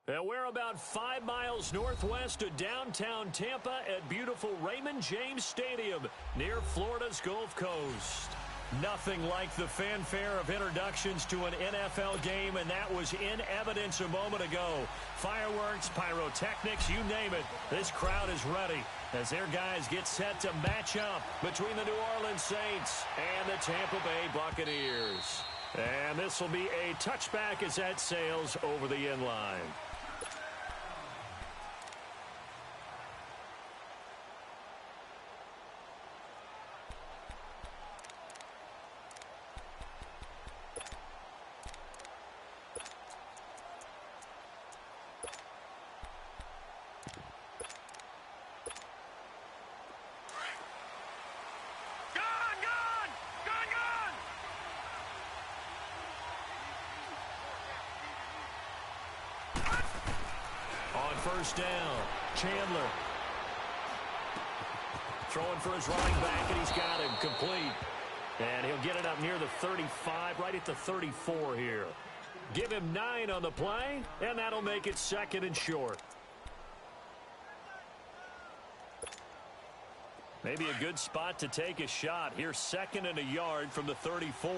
And we're about 5 miles northwest of downtown Tampa at beautiful Raymond James Stadium near Florida's Gulf Coast. Nothing like the fanfare of introductions to an NFL game, and that was in evidence a moment ago. Fireworks, pyrotechnics, you name it. This crowd is ready as their guys get set to match up between the New Orleans Saints and the Tampa Bay Buccaneers. And this will be a touchback as that sails over the end line. First down, Chandler. Throwing for his running back, and he's got him complete. And he'll get it up near the 35, right at the 34 here. Give him 9 on the play, and that'll make it 2nd and short. Maybe a good spot to take a shot. Here's 2nd and a yard from the 34.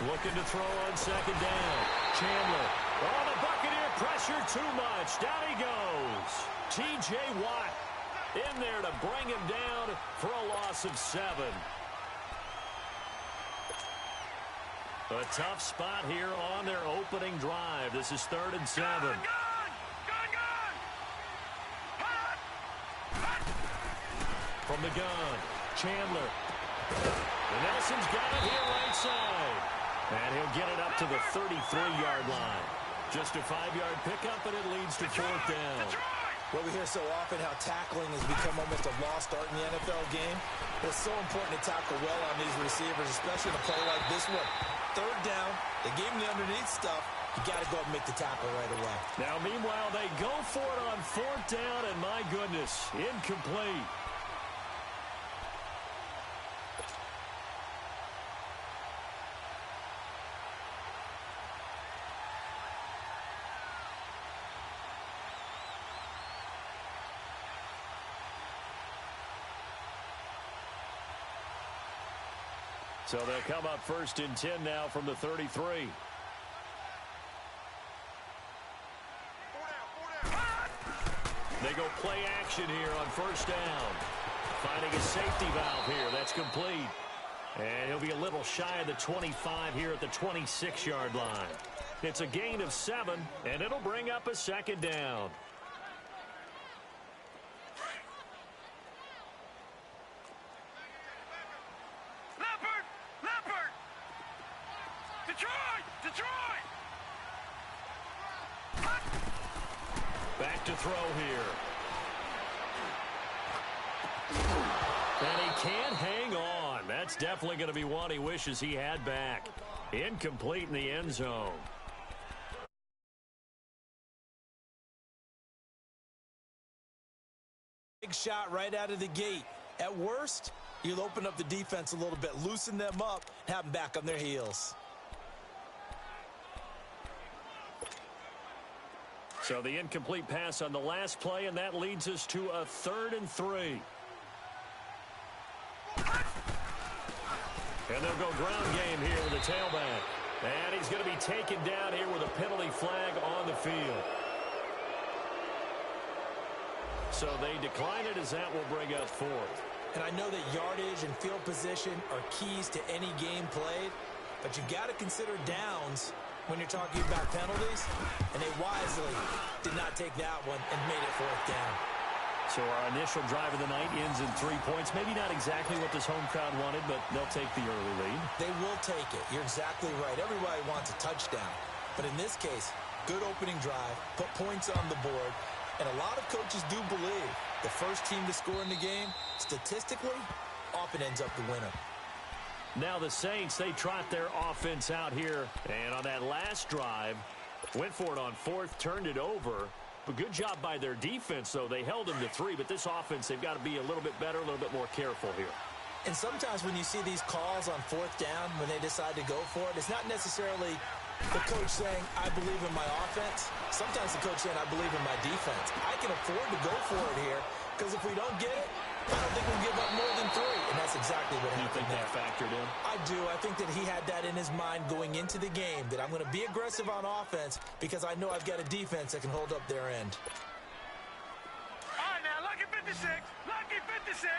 Looking to throw on 2nd down. Chandler. Oh, the Buccaneer pressure too much. Down he goes. T.J. Watt in there to bring him down for a loss of 7. A tough spot here on their opening drive. This is 3rd and 7. from the gun. Chandler. And Nelson's got it here right side. And he'll get it up to the 33-yard line. Just a 5-yard pickup, and it leads to fourth down. Well, we hear so often how tackling has become almost a lost art in the NFL game. But it's so important to tackle well on these receivers, especially in a play like this one. Third down, they gave him the underneath stuff. You got to go and make the tackle right away. Now, meanwhile, they go for it on fourth down, and my goodness, incomplete. So they'll come up 1st and 10 now from the 33. They go play action here on 1st down. Finding a safety valve here. That's complete. And he'll be a little shy of the 25 here at the 26-yard line. It's a gain of 7, and it'll bring up a 2nd down. Back to throw here. And he can't hang on. That's definitely going to be one he wishes he had back. Incomplete in the end zone. Big shot right out of the gate. At worst, you'll open up the defense a little bit, loosen them up, and have them back on their heels. So the incomplete pass on the last play, and that leads us to a 3rd and 3. And they'll go ground game here with a tailback. And he's going to be taken down here with a penalty flag on the field. So they decline it as that will bring up 4th. And I know that yardage and field position are keys to any game played, but you got to consider downs when you're talking about penalties, and they wisely did not take that one and made it 4th down. So our initial drive of the night ends in 3 points. Maybe not exactly what this home crowd wanted, but they'll take the early lead. They will take it. You're exactly right. Everybody wants a touchdown. But in this case, good opening drive, put points on the board, and a lot of coaches do believe the first team to score in the game, statistically, often ends up the winner. Now the Saints, they trot their offense out here. And on that last drive, went for it on 4th, turned it over. But good job by their defense, though. They held them to 3, but this offense, they've got to be a little bit better, a little bit more careful here. And sometimes when you see these calls on 4th down, when they decide to go for it, it's not necessarily the coach saying, I believe in my offense. Sometimes the coach saying, I believe in my defense. I can afford to go for it here, because if we don't get it, I don't think we'll give up more than 3, and that's exactly what happened. You think that factored in? I do. I think that he had that in his mind going into the game, that I'm going to be aggressive on offense because I know I've got a defense that can hold up their end. All right, now, lucky 56. Lucky 56.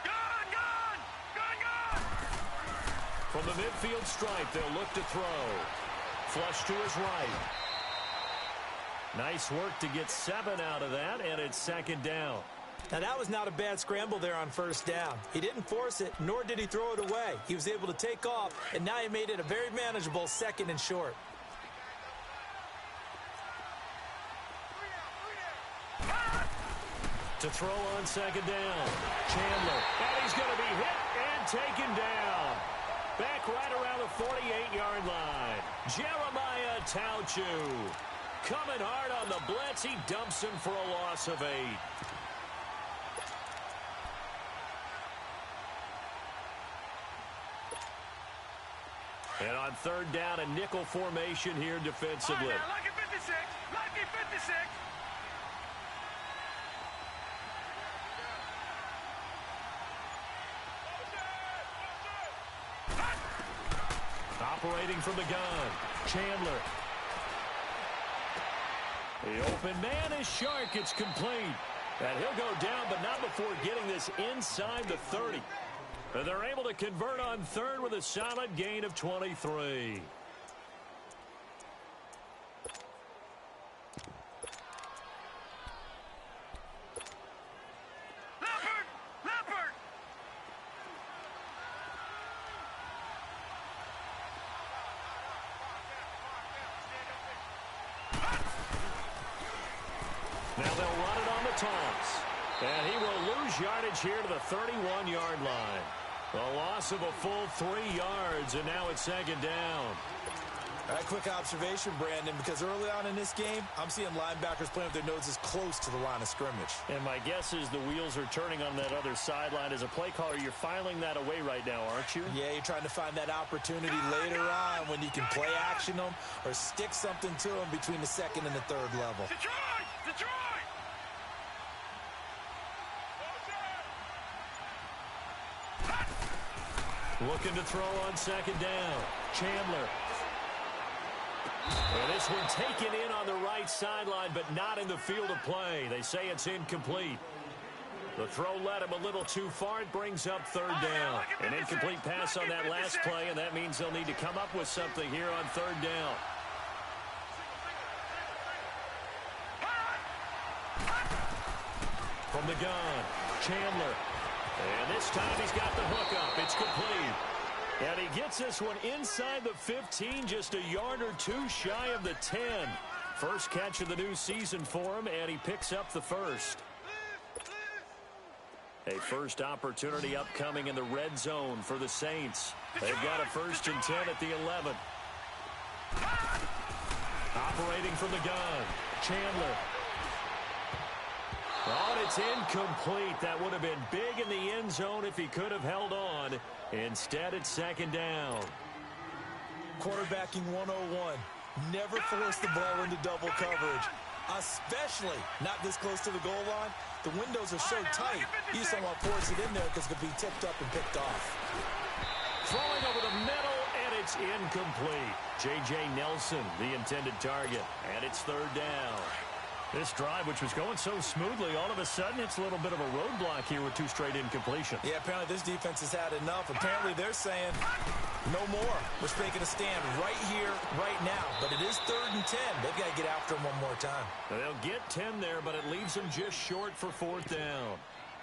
Gun, gun! Gun, gun! From the midfield stripe, they'll look to throw. Flush to his right. Nice work to get 7 out of that, and it's 2nd down. Now, that was not a bad scramble there on 1st down. He didn't force it, nor did he throw it away. He was able to take off, and now he made it a very manageable 2nd and short. To throw on 2nd down. Chandler, and he's going to be hit and taken down. Back right around the 48-yard line. Jeremiah Tauchu. Coming hard on the blitz. He dumps him for a loss of 8. And on 3rd down, a nickel formation here defensively. All right, now, lucky 56. Lucky 56. Operating from the gun. Chandler. The open man is Shark. It's complete. And he'll go down, but not before getting this inside the 30. And they're able to convert on 3rd with a solid gain of 23. Now they'll run it on the toss. And he will lose yardage here to the 31-yard line. A loss of a full 3 yards, and now it's second down. A quick observation, Brandon, because early on in this game, I'm seeing linebackers playing with their noses close to the line of scrimmage. And my guess is the wheels are turning on that other sideline. As a play caller, you're filing that away right now, aren't you? Yeah, you're trying to find that opportunity later on when you can play action them or stick something to them between the second and the third level. Detroit! Detroit! Looking to throw on second down. Chandler. And this one taken in on the right sideline, but not in the field of play. They say it's incomplete. The throw led him a little too far. It brings up third down. An incomplete pass on that last play, and that means they'll need to come up with something here on third down. From the gun, Chandler. And this time he's got the hook up. It's complete. And he gets this one inside the 15, just a yard or two shy of the 10. First catch of the new season for him, and he picks up the first. A first opportunity upcoming in the red zone for the Saints. They've got a 1st and 10 at the 11. Operating from the gun, Chandler. Oh, it's incomplete. That would have been big in the end zone if he could have held on. Instead, it's second down. Quarterbacking 101. Never force the ball into double coverage, especially not this close to the goal line. The windows are so tight, you just don't want to force it in there because it could be tipped up and picked off. Throwing over the middle, and it's incomplete. J.J. Nelson, the intended target, and it's third down. This drive, which was going so smoothly, all of a sudden it's a little bit of a roadblock here with 2 straight incompletions. Yeah, apparently this defense has had enough. Apparently they're saying no more. We're making a stand right here, right now. But it is 3rd and 10. They've got to get after him one more time. They'll get 10 there, but it leaves them just short for 4th down.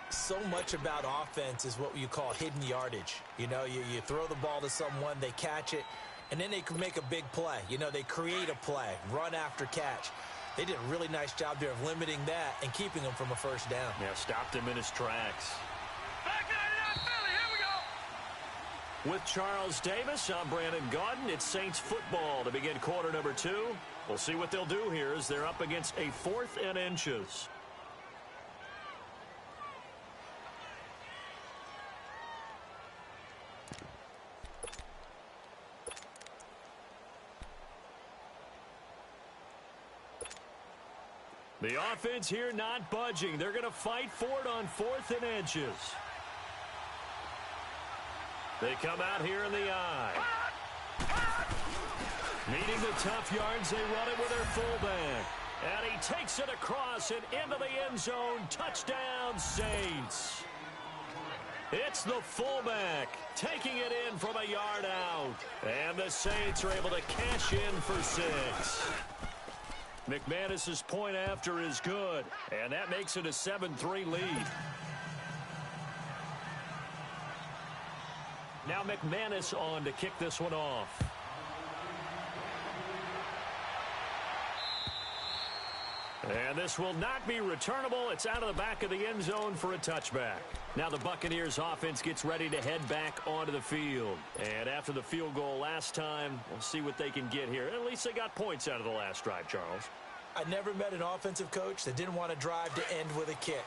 So much about offense is what you call hidden yardage. You know, you throw the ball to someone, they catch it, and then they can make a big play. You know, they create a play, run after catch. They did a really nice job there of limiting that and keeping him from a 1st down. Yeah, stopped him in his tracks. Back 99 Philly, here we go! With Charles Davis, I'm Brandon Gaudin. It's Saints football to begin quarter number 2. We'll see what they'll do here as they're up against a 4th and inches. The offense here not budging. They're going to fight for it on 4th and inches. They come out here in the eye. Needing the tough yards, they run it with their fullback. And he takes it across and into the end zone. Touchdown, Saints. It's the fullback taking it in from a yard out. And the Saints are able to cash in for 6. McManus's point after is good, and that makes it a 7-3 lead. Now McManus on to kick this one off. And this will not be returnable. It's out of the back of the end zone for a touchback. Now the Buccaneers offense gets ready to head back onto the field. And after the field goal last time, we'll see what they can get here. At least they got points out of the last drive, Charles. I never met an offensive coach that didn't want to drive to end with a kick.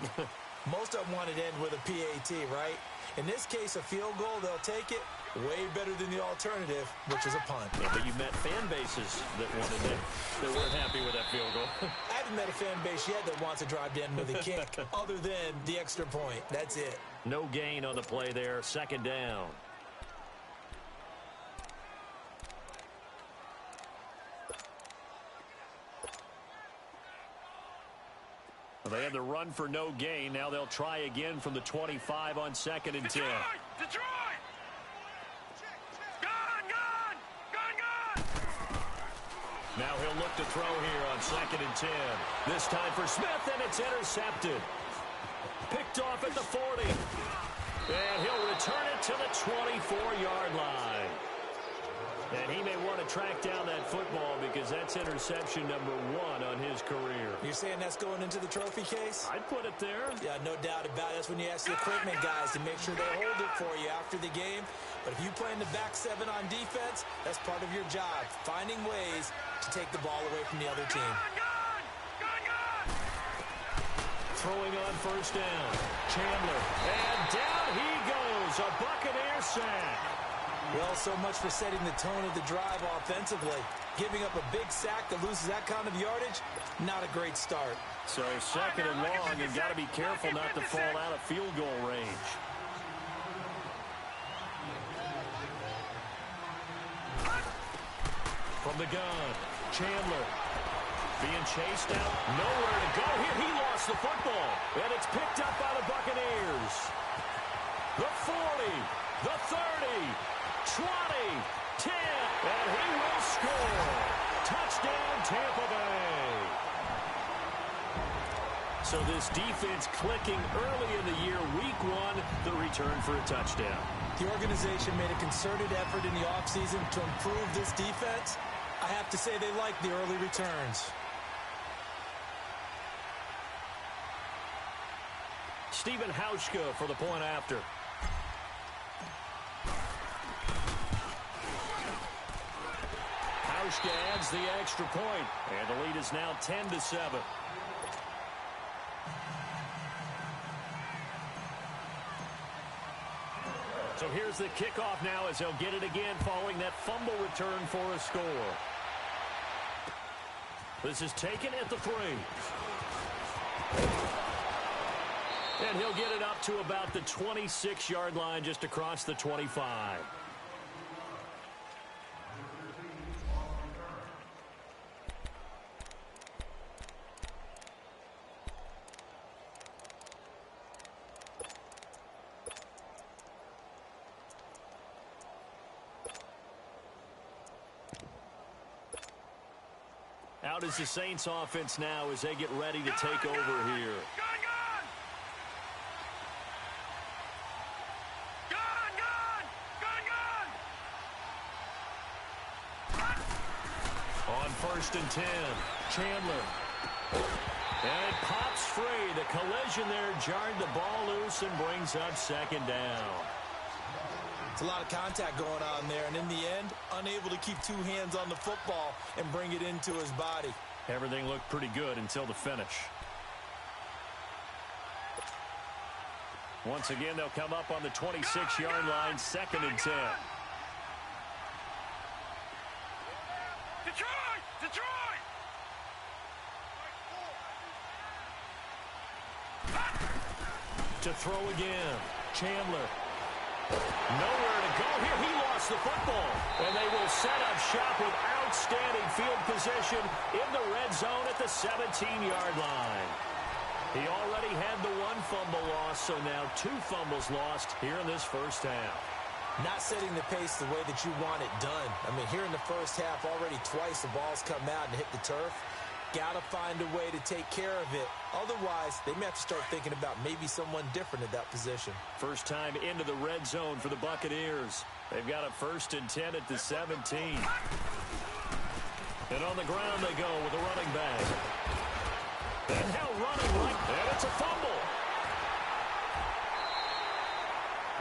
Most of them wanted to end with a PAT, right? In this case, a field goal, they'll take it. Way better than the alternative, which is a punt. Yeah, but you met fan bases that wanted that, that weren't happy with that field goal. I haven't met a fan base yet that wants to drive to end with a kick, other than the extra point. That's it. No gain on the play there. Second down. Well, they had the run for no gain. Now they'll try again from the 25 on 2nd and 10. Detroit! Detroit! Now he'll look to throw here on 2nd and 10. This time for Smith, and it's intercepted. Picked off at the 40. And he'll return it to the 24-yard line. And he may want to track down that football because that's interception number 1 on his career. You're saying that's going into the trophy case? I'd put it there. Yeah, no doubt about it. That's when you ask the equipment guys to make sure they hold it for you after the game. But if you play in the back 7 on defense, that's part of your job, finding ways to take the ball away from the other team. Throwing on first down. Chandler. And down he goes. A Buccaneer sack. Well, so much for setting the tone of the drive offensively. Giving up a big sack that loses that kind of yardage, not a great start. So second and long, you've got to be careful not to fall out of field goal range. From the gun, Chandler being chased out. Nowhere to go here. He lost the football. And it's picked up by the Buccaneers. The 40, the 30. 20, 10, and he will score. Touchdown, Tampa Bay. So this defense clicking early in the year, week 1, the return for a touchdown. The organization made a concerted effort in the offseason to improve this defense. I have to say they like the early returns. Stephen Hauschka for the point after. Hauschka adds the extra point, and the lead is now 10-7. So here's the kickoff now as they'll get it again following that fumble return for a score. This is taken at the 3. And he'll get it up to about the 26-yard line just across the 25. Out is the Saints offense now as they get ready to take over here. On first and 10, Chandler. And it pops free. The collision there jarred the ball loose and brings up second down. It's a lot of contact going on there, and in the end, unable to keep 2 hands on the football and bring it into his body. Everything looked pretty good until the finish. Once again, they'll come up on the 26-yard line, second and 10. Detroit! Detroit! To throw again, Chandler. Nowhere to go here. He lost the football. And they will set up shop with outstanding field position in the red zone at the 17-yard line. He already had the 1 fumble loss, so now 2 fumbles lost here in this first half. Not setting the pace the way that you want it done. I mean, here in the first half, already twice the ball's come out and hit the turf. Got to find a way to take care of it. Otherwise, they may have to start thinking about maybe someone different at that position. First time into the red zone for the Buccaneers. They've got a first and 10 at the 17. And on the ground they go with a running back. And now running right, and it's a fumble.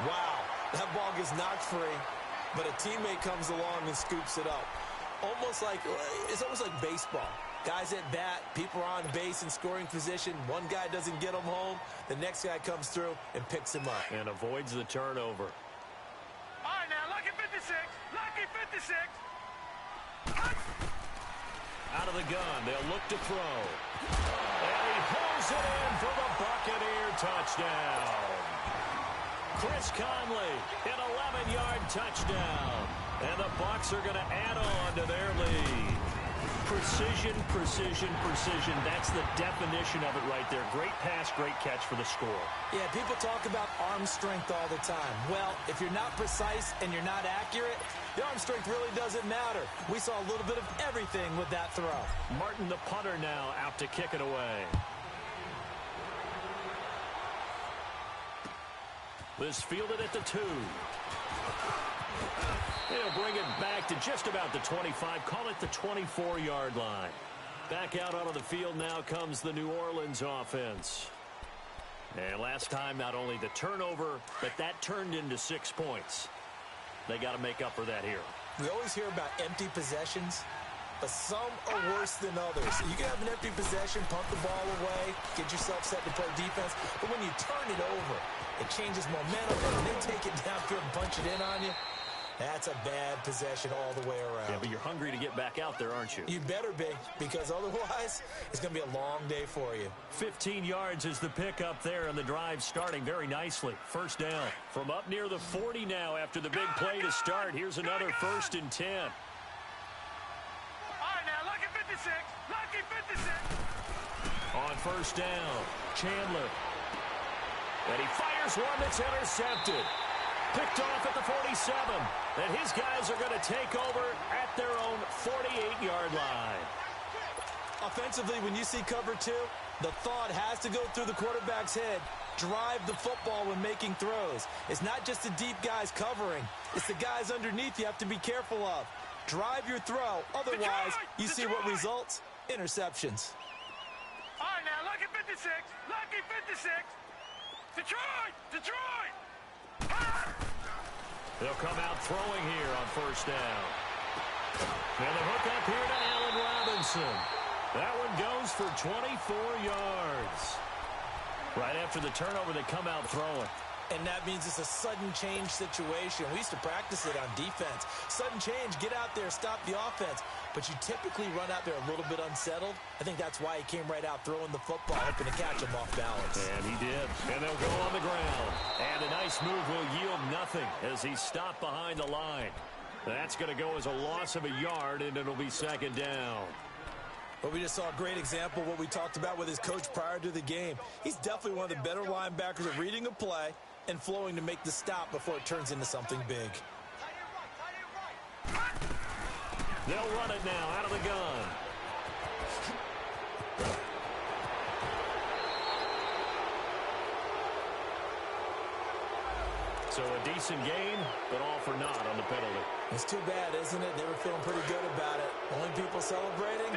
Wow, that ball gets knocked free, but a teammate comes along and scoops it up. It's almost like baseball. Guys at bat, people are on base in scoring position. One guy doesn't get him home. The next guy comes through and picks him up. And avoids the turnover. All right, now, lucky 56. Lucky 56. Out of the gun, they'll look to throw. And he pulls it in for the Buccaneer touchdown. Chris Conley, an 11-yard touchdown. And the Bucs are going to add on to their lead. Precision, precision, precision. That's the definition of it right there. Great pass, great catch for the score. Yeah, people talk about arm strength all the time. Well, if you're not precise and you're not accurate, the arm strength really doesn't matter. We saw a little bit of everything with that throw. Martin, the punter, now out to kick it away. This fielded at the 2. He'll bring it back to just about the 25. Call it the 24-yard line. Back out onto the field now comes the New Orleans offense. And last time, not only the turnover, but that turned into 6 points. They got to make up for that here. We always hear about empty possessions, but some are worse than others. You can have an empty possession, pump the ball away, get yourself set to play defense, but when you turn it over, it changes momentum, and when they take it downfield and punch it in on you, that's a bad possession all the way around. Yeah, but you're hungry to get back out there, aren't you? You better be, because otherwise, it's going to be a long day for you. 15 yards is the pickup there, and the drive starting very nicely. First down from up near the 40 now after the big play to start. Here's another 1st and 10. All right, now, lucky 56. Lucky 56. On first down, Chandler. And he fires one that's intercepted. Picked off at the 47. And his guys are going to take over at their own 48-yard line. Offensively, when you see cover 2, the thought has to go through the quarterback's head. Drive the football when making throws. It's not just the deep guys covering. It's the guys underneath you have to be careful of. Drive your throw. Otherwise, you see what results? Interceptions. All right, now, lucky 56. Lucky 56. Detroit! Detroit! They'll come out throwing here on first down. And the hook up here to Allen Robinson. That one goes for 24 yards. Right after the turnover, they come out throwing. And that means it's a sudden change situation. We used to practice it on defense. Sudden change, get out there, stop the offense. But you typically run out there a little bit unsettled. I think that's why he came right out throwing the football, hoping to catch him off balance. And he did. And they'll go on the ground. And a nice move will yield nothing as he stopped behind the line. That's going to go as a loss of a yard, and it'll be second down. But we just saw a great example of what we talked about with his coach prior to the game. He's definitely one of the better linebackers at reading a play and flowing to make the stop before it turns into something big. They'll run it now out of the gun. So a decent game, but all for naught on the penalty. It's too bad, isn't it? They were feeling pretty good about it. Only people celebrating,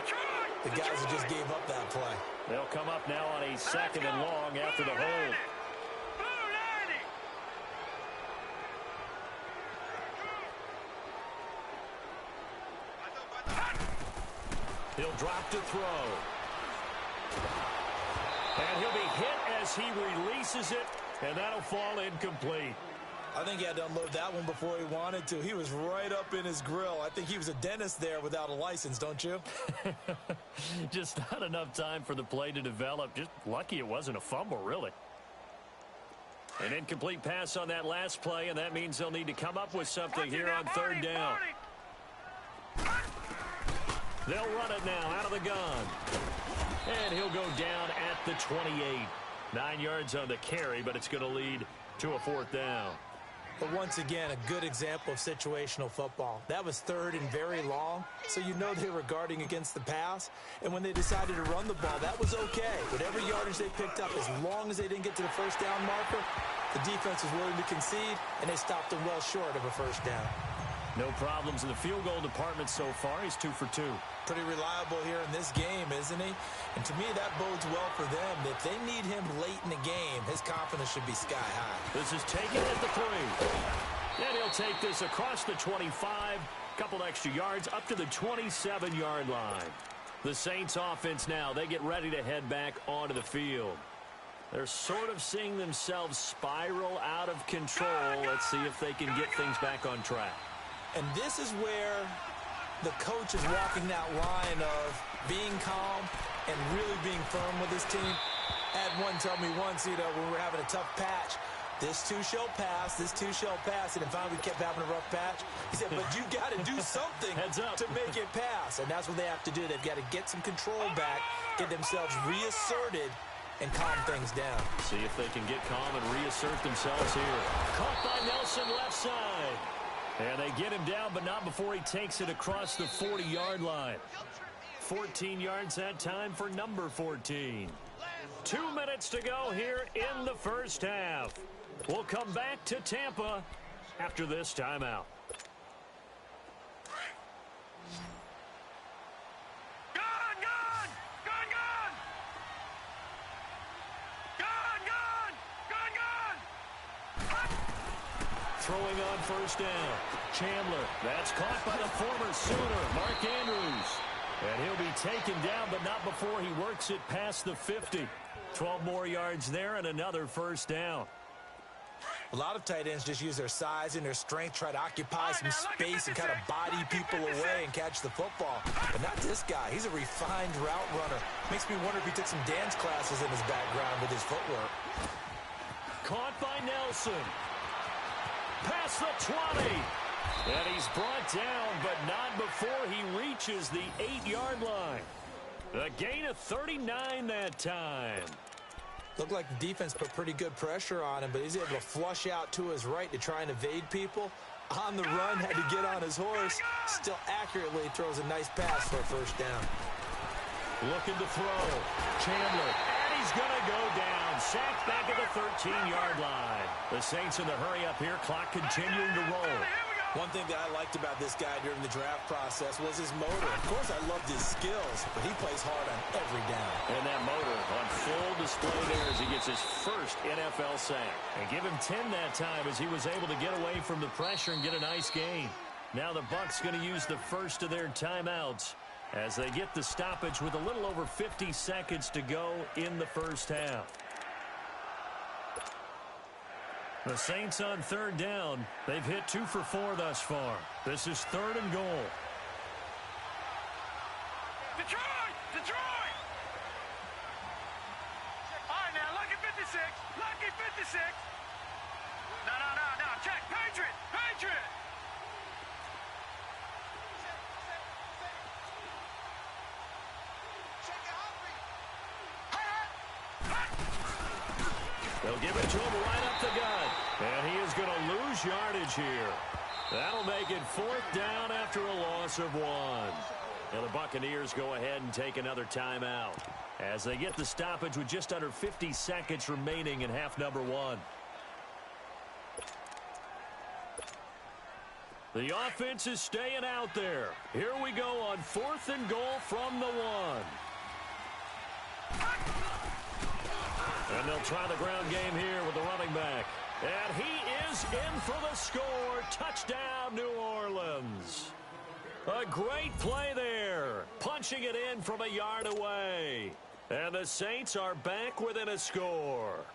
the guys who just gave up that play. They'll come up now on a 2nd and long after the hold. He'll drop to throw. And he'll be hit as he releases it, and that'll fall incomplete. I think he had to unload that one before he wanted to. He was right up in his grill. I think he was a dentist there without a license, don't you? Just not enough time for the play to develop. Just lucky it wasn't a fumble, really. An incomplete pass on that last play, and that means they'll need to come up with something here on 3rd down. They'll run it now out of the gun. And he'll go down at the 28. 9 yards on the carry, but it's going to lead to a 4th down. But once again, a good example of situational football. That was 3rd and very long, so you know they were guarding against the pass. And when they decided to run the ball, that was okay. Whatever yardage they picked up, as long as they didn't get to the 1st down marker, the defense was willing to concede, and they stopped them well short of a 1st down. No problems in the field goal department so far. He's 2 for 2. Pretty reliable here in this game, isn't he? And to me, that bodes well for them. If they need him late in the game, his confidence should be sky high. This is taken at the 3. And he'll take this across the 25. Couple extra yards up to the 27-yard line. The Saints offense now, they get ready to head back onto the field. They're sort of seeing themselves spiral out of control. Let's see if they can get things back on track. And this is where the coach is walking that line of being calm and really being firm with his team. I had one tell me once, when we were having a tough patch, this too shall pass, this too shall pass, and then finally we kept having a rough patch. He said, but you got to do something to make it pass, and that's what they have to do. They've got to get some control back, get themselves reasserted, and calm things down. See if they can get calm and reassert themselves here. Caught by Nelson left side. And they get him down, but not before he takes it across the 40-yard line. 14 yards that time for number 14. 2 minutes to go here in the first half. We'll come back to Tampa after this timeout. throwing on first down. Chandler, that's caught by the former Sooner, Mark Andrews. And he'll be taken down, but not before he works it past the 50. 12 more yards there and another first down. A lot of tight ends just use their size and their strength, try to occupy some space and kind of body people away and catch the football. But not this guy. He's a refined route runner. Makes me wonder if he took some dance classes in his background with his footwork. Caught by Nelson. Past the 20. And he's brought down, but not before he reaches the 8-yard line. A gain of 39 that time. Looked like the defense put pretty good pressure on him, but he's able to flush out to his right to try and evade people. On the run, had to get on his horse. Still accurately throws a nice pass for a first down. Looking to throw. Chandler. And he's going to go down. Sacked back at the 13-yard line. The Saints in the hurry up here. Clock continuing to roll. One thing that I liked about this guy during the draft process was his motor. Of course, I loved his skills, but he plays hard on every down. And that motor on full display there as he gets his first NFL sack. And give him 10 that time as he was able to get away from the pressure and get a nice gain. Now the Bucs going to use the first of their timeouts as they get the stoppage with a little over 50 seconds to go in the first half. The Saints on third down. They've hit 2 for 4 thus far. This is 3rd and goal. Detroit! Detroit! All right, now, lucky 56. Lucky 56. No. Check. Patriot! Patriot! They'll give it to him right up the gut. And he is going to lose yardage here. That'll make it 4th down after a loss of 1. And the Buccaneers go ahead and take another timeout as they get the stoppage with just under 50 seconds remaining in half number 1. The offense is staying out there. Here we go on 4th and goal from the 1. And they'll try the ground game here with the running back. And he is in for the score. Touchdown, New Orleans. A great play there. Punching it in from a yard away. And the Saints are back within a score.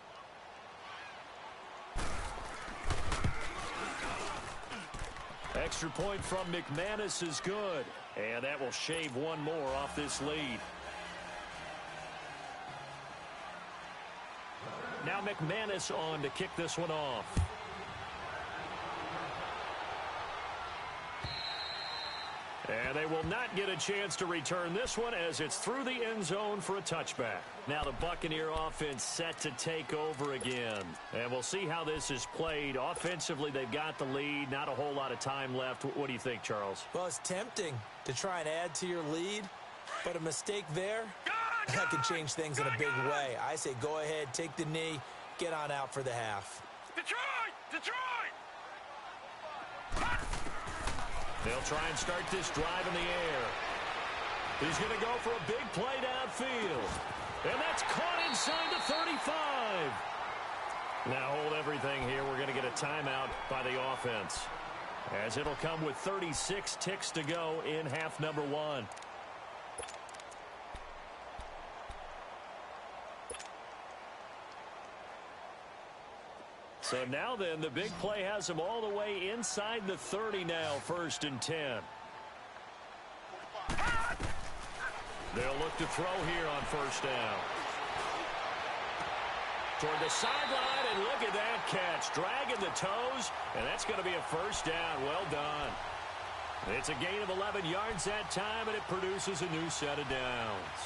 Extra point from McManus is good. And that will shave 1 more off this lead. Now McManus on to kick this one off. And they will not get a chance to return this one as it's through the end zone for a touchback. Now the Buccaneer offense set to take over again. And we'll see how this is played. Offensively, they've got the lead. Not a whole lot of time left. What do you think, Charles? Well, it's tempting to try and add to your lead, but a mistake there, that could change things in a big way. I say go ahead, take the knee, get on out for the half. Detroit! Detroit! They'll try and start this drive in the air. He's going to go for a big play downfield. And that's caught inside the 35. Now hold everything here. We're going to get a timeout by the offense, as it'll come with 36 ticks to go in half number 1. So now then, the big play has them all the way inside the 30 now, 1st and 10. They'll look to throw here on 1st down. Toward the sideline, and look at that catch. Dragging the toes, and that's going to be a 1st down. Well done. It's a gain of 11 yards that time, and it produces a new set of downs.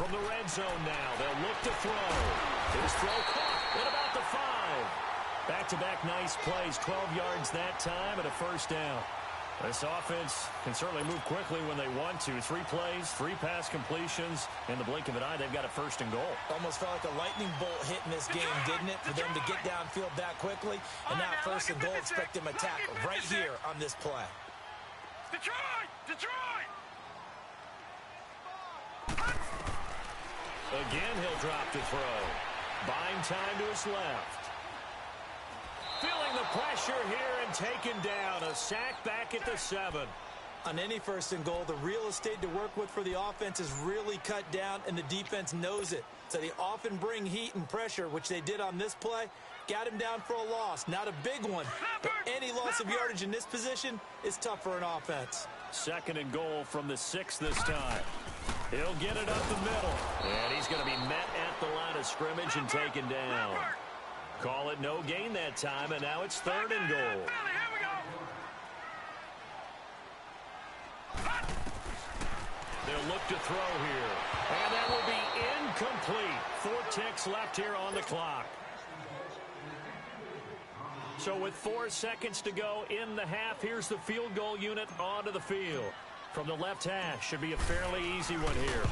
From the red zone now, they'll look to throw. His throw caught at about the 5. Back-to-back nice plays, 12 yards that time and a 1st down. This offense can certainly move quickly when they want to. 3 plays, 3 pass completions. In the blink of an eye, they've got a 1st and goal. Almost felt like a lightning bolt hit in this game, didn't it? For them to get downfield that quickly. And now 1st and goal, expect them to tackle right here on this play. Detroit! Detroit! Again, he'll drop to throw. Buying time to his left. Feeling the pressure here and taken down. A sack back at the 7. On any 1st and goal, the real estate to work with for the offense is really cut down, and the defense knows it. So they often bring heat and pressure, which they did on this play. Got him down for a loss. Not a big one, but any loss of yardage in this position is tough for an offense. 2nd and goal from the 6 this time. He'll get it up the middle. And he's going to be met at the line of scrimmage and taken down. Call it no gain that time, and now it's 3rd and goal. They'll look to throw here. And that will be incomplete. 4 ticks left here on the clock. So with 4 seconds to go in the half, here's the field goal unit onto the field. From the left hash, should be a fairly easy one here.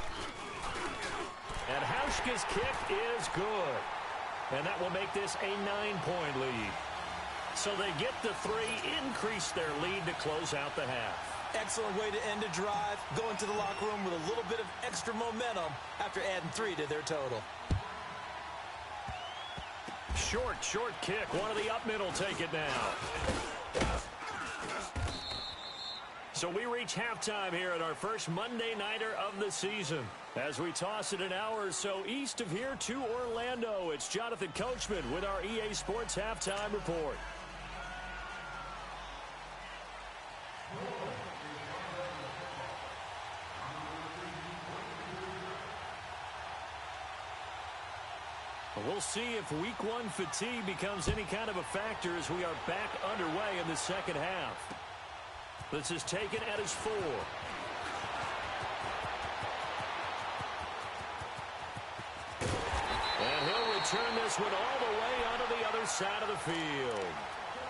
And Hauschka's kick is good. And that will make this a 9-point lead. So they get the 3, increase their lead to close out the half. Excellent way to end a drive, going to the locker room with a little bit of extra momentum after adding 3 to their total. Short kick. One of the up middle take it now. So we reach halftime here at our first Monday Nighter of the season. As we toss it an hour or so east of here to Orlando, it's Jonathan Coachman with our EA Sports Halftime Report. We'll see if week 1 fatigue becomes any kind of a factor as we are back underway in the second half. This is taken at his 4. And he'll return this one all the way onto the other side of the field.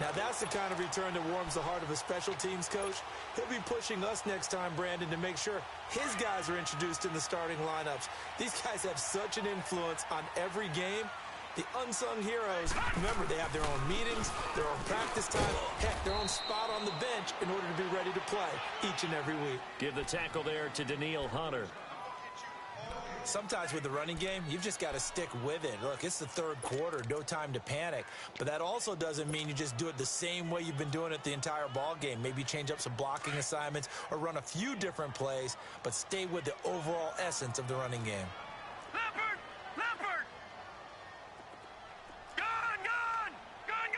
Now that's the kind of return that warms the heart of a special teams coach. He'll be pushing us next time, Brandon, to make sure his guys are introduced in the starting lineups. These guys have such an influence on every game. The unsung heroes, remember, they have their own meetings, their own practice time, heck, their own spot on the bench in order to be ready to play each and every week. Give the tackle there to Daniil Hunter. Sometimes with the running game, you've just got to stick with it. Look, it's the 3rd quarter, no time to panic. But that also doesn't mean you just do it the same way you've been doing it the entire ball game. Maybe change up some blocking assignments or run a few different plays, but stay with the overall essence of the running game. Leopard! Leopard! Gone! Gone! Gone!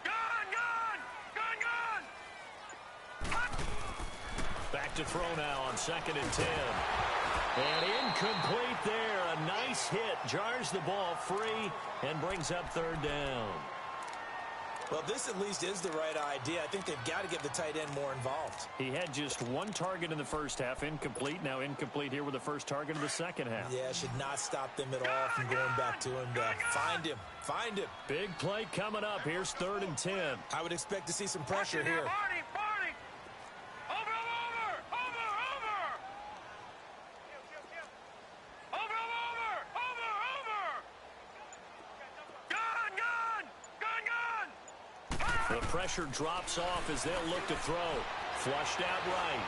Gone! Gone! Gone! Gone! Back to throw now on 2nd and 10. And incomplete there. A nice hit. Jars the ball free and brings up 3rd down. Well, this at least is the right idea. I think they've got to get the tight end more involved. He had just 1 target in the first half. Incomplete. Now incomplete here with the first target of the second half. Yeah, should not stop them at all from going back to him. Find him. Find him. Big play coming up. Here's 3rd and 10. I would expect to see some pressure here. Barney! Over! The pressure drops off as they'll look to throw. Flushed out right.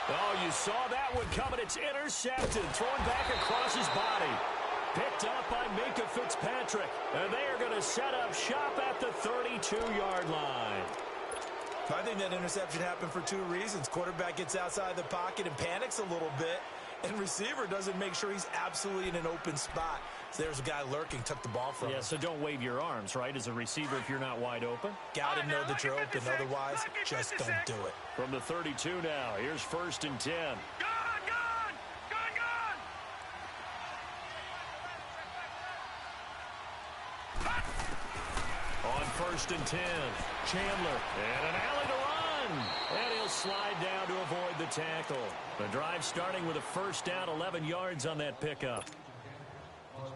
Oh, you saw that one coming. It's intercepted. Thrown back across his body. Picked up by Minkah Fitzpatrick. And they are going to set up shop at the 32-yard line. I think that interception happened for 2 reasons. Quarterback gets outside the pocket and panics a little bit. And receiver doesn't make sure he's absolutely in an open spot. So there's a guy lurking, took the ball from him. Yeah, so don't wave your arms, right, as a receiver if you're not wide open. Got to know that you're open. Otherwise, just don't do it. From the 32 now, here's 1st and 10. Gone! Gone! Gone! Gone! On 1st and 10, Chandler, and an alley to run. And he'll slide down to avoid the tackle. The drive starting with a 1st down, 11 yards on that pickup.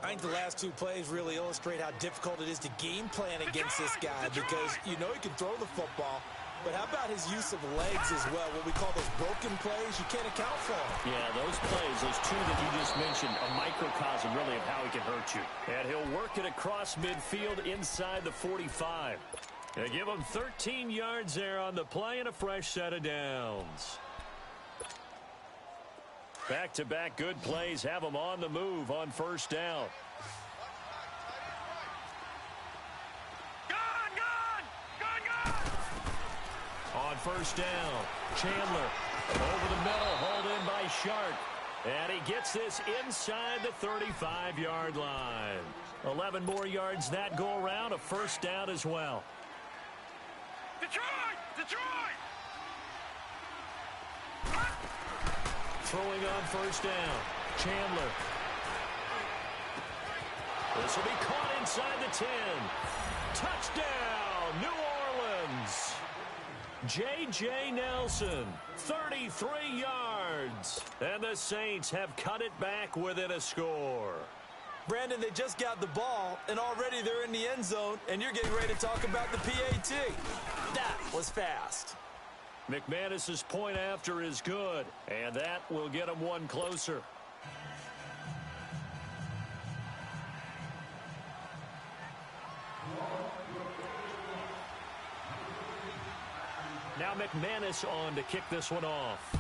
I think the last two plays really illustrate how difficult it is to game plan against this guy because you know he can throw the football, but how about his use of legs as well, what we call those broken plays? You can't account for them. Yeah, those plays, those two that you just mentioned, a microcosm really of how he can hurt you. And he'll work it across midfield inside the 45. They give him 13 yards there on the play and a fresh set of downs. Back-to-back good plays have them on the move on first down. On first down, Chandler over the middle, hauled in by Sharp. And he gets this inside the 35-yard line. 11 more yards that go around, a first down as well. Detroit! Throwing on first down, Chandler. This will be caught inside the 10. Touchdown, New Orleans. J.J. Nelson, 33 yards. And the Saints have cut it back within a score. Brandon, they just got the ball, and already they're in the end zone, and you're getting ready to talk about the PAT. That was fast. McManus's point after is good, and that will get him one closer. Now McManus on to kick this one off.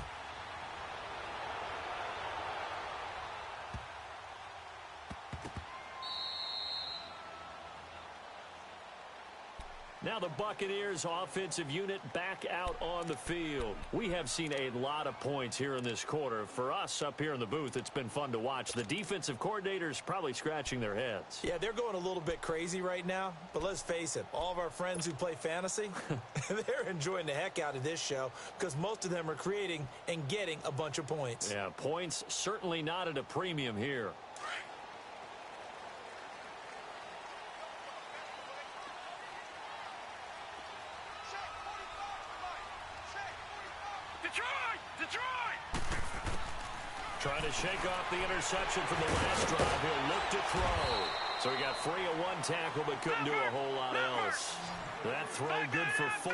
Now the Buccaneers offensive unit back out on the field. We have seen a lot of points here in this quarter. For us up here in the booth, it's been fun to watch. The defensive coordinators probably scratching their heads. Yeah, they're going a little bit crazy right now. But let's face it, all of our friends who play fantasy, they're enjoying the heck out of this show because most of them are creating and getting a bunch of points. Yeah, points certainly not at a premium here. Trying to shake off the interception from the last drive. He'll look to throw. So he got free of one tackle but couldn't do a whole lot else. That throw good for 4.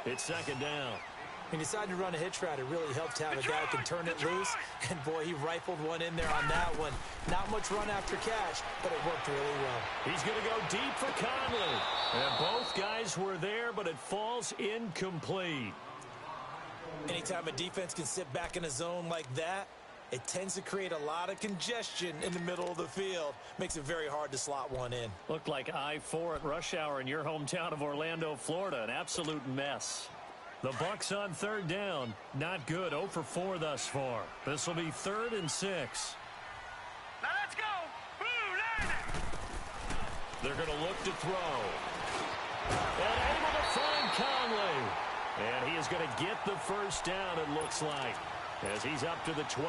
It's second down. He decided to run a hitch route. It really helped to have a guy who can turn it loose. And, boy, he rifled one in there on that one. Not much run after catch, but it worked really well. He's going to go deep for Conley. And both guys were there, but it falls incomplete. Anytime a defense can sit back in a zone like that, it tends to create a lot of congestion in the middle of the field. Makes it very hard to slot one in. Looked like I-4 at rush hour in your hometown of Orlando, Florida. An absolute mess. The Bucs on third down. Not good. 0 for 4 thus far. This will be 3rd and 6. Now let's go. Boo, they're going to look to throw. And able to find Conley. And he is going to get the first down, it looks like, as he's up to the 12.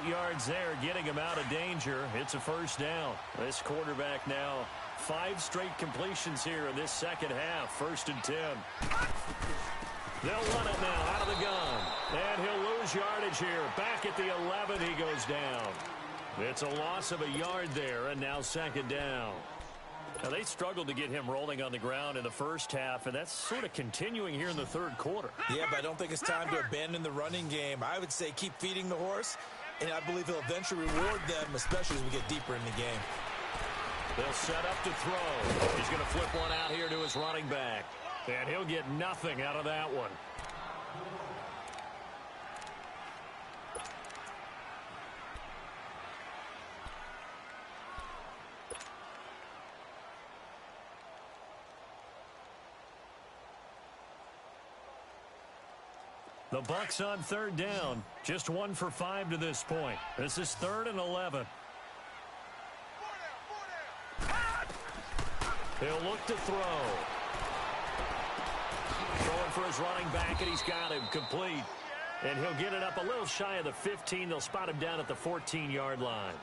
8 yards there, getting him out of danger. It's a first down. This quarterback now 5 straight completions here in this second half. 1st and 10. They'll run it now out of the gun. And he'll lose yardage here. Back at the 11, he goes down. It's a loss of a yard there, and now second down. Now, they struggled to get him rolling on the ground in the first half, and that's sort of continuing here in the third quarter. Yeah, but I don't think it's time to abandon the running game. I would say keep feeding the horse, and I believe he'll eventually reward them, especially as we get deeper in the game. They'll set up to throw. He's going to flip one out here to his running back, and he'll get nothing out of that one. The Bucs on third down. Just 1 for 5 to this point. This is 3rd and 11. He'll look to throw. Throwing for his running back, and he's got him complete. And he'll get it up a little shy of the 15. They'll spot him down at the 14-yard line.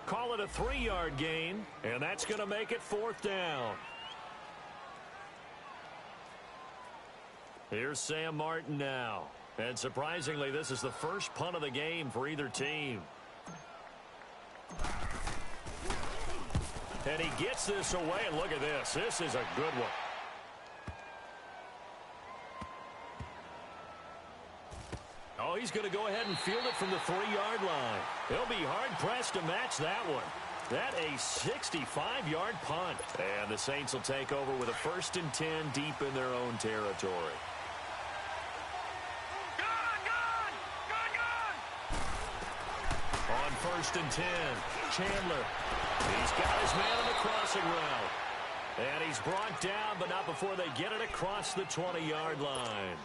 Call it a 3-yard gain, and that's going to make it 4th down. Here's Sam Martin now. And surprisingly, this is the first punt of the game for either team. And he gets this away, and look at this. This is a good one. Oh, he's going to go ahead and field it from the 3-yard line. He'll be hard-pressed to match that one. That a 65-yard punt. And the Saints will take over with a 1st and 10 deep in their own territory. On 1st and 10, Chandler. He's got his man on the crossing route. And he's brought down, but not before they get it across the 20-yard line.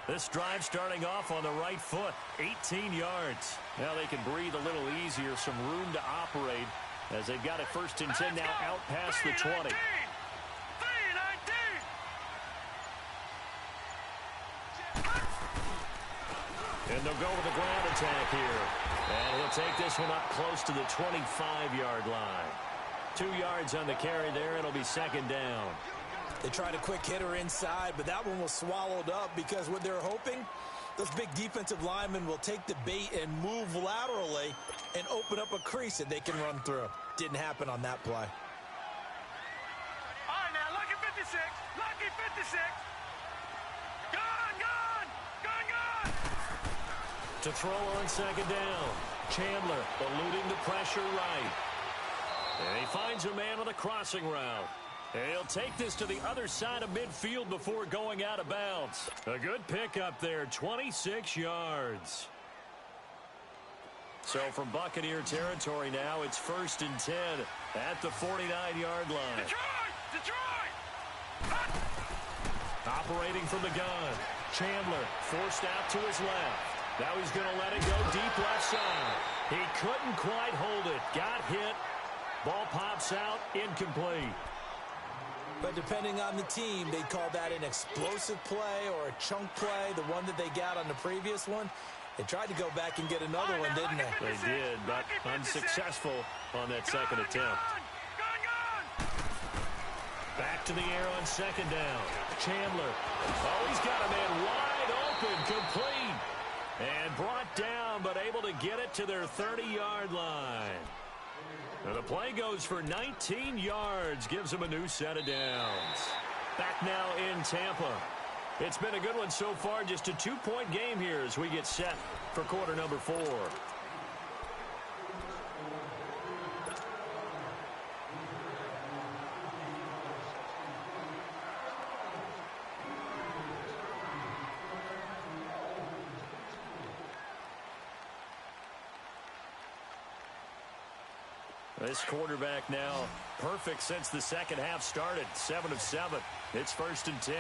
This drive starting off on the right foot, 18 yards. Now they can breathe a little easier, some room to operate as they've got it 1st and 10 now out past the 20. And they'll go with the ground attack here. And he'll take this one up close to the 25-yard line. 2 yards on the carry there. It'll be 2nd down. They tried a quick hitter inside, but that one was swallowed up because what they're hoping, those big defensive linemen will take the bait and move laterally and open up a crease that they can run through. Didn't happen on that play. All right, now, lucky 56. Lucky 56. Gone. To throw on 2nd down. Chandler eluding the pressure right. And he finds a man on the crossing route. And he'll take this to the other side of midfield before going out of bounds. A good pickup there, 26 yards. So from Buccaneer territory now, it's 1st and 10 at the 49-yard line. Detroit! Operating from the gun. Chandler forced out to his left. Now he's going to let it go deep left side. He couldn't quite hold it. Got hit. Ball pops out, incomplete. But depending on the team, they'd call that an explosive play or a chunk play, the one that they got on the previous one. They tried to go back and get another one, didn't they? They did, but unsuccessful on that second attempt. Back to the air on 2nd down. Chandler. Oh, he's got a man wide open, complete. And brought down, but able to get it to their 30-yard line. Now the play goes for 19 yards, gives them a new set of downs. Back now in Tampa. It's been a good one so far, just a 2-point game here as we get set for quarter number 4. This quarterback now perfect since the second half started. 7 of 7. It's 1st and 10.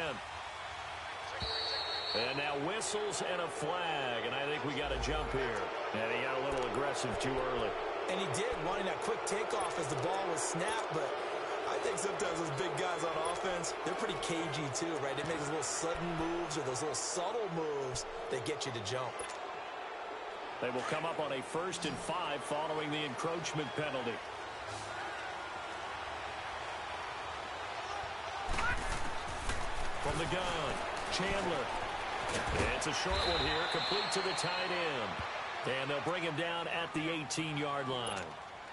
And now whistles and a flag. And I think we got a jump here. And he got a little aggressive too early. And he did, wanting that quick takeoff as the ball was snapped. But I think sometimes those big guys on offense, they're pretty cagey too, right? They make those little sudden moves or those little subtle moves that get you to jump. They will come up on a 1st and 5 following the encroachment penalty. From the gun, Chandler. It's a short one here, complete to the tight end. And they'll bring him down at the 18-yard line.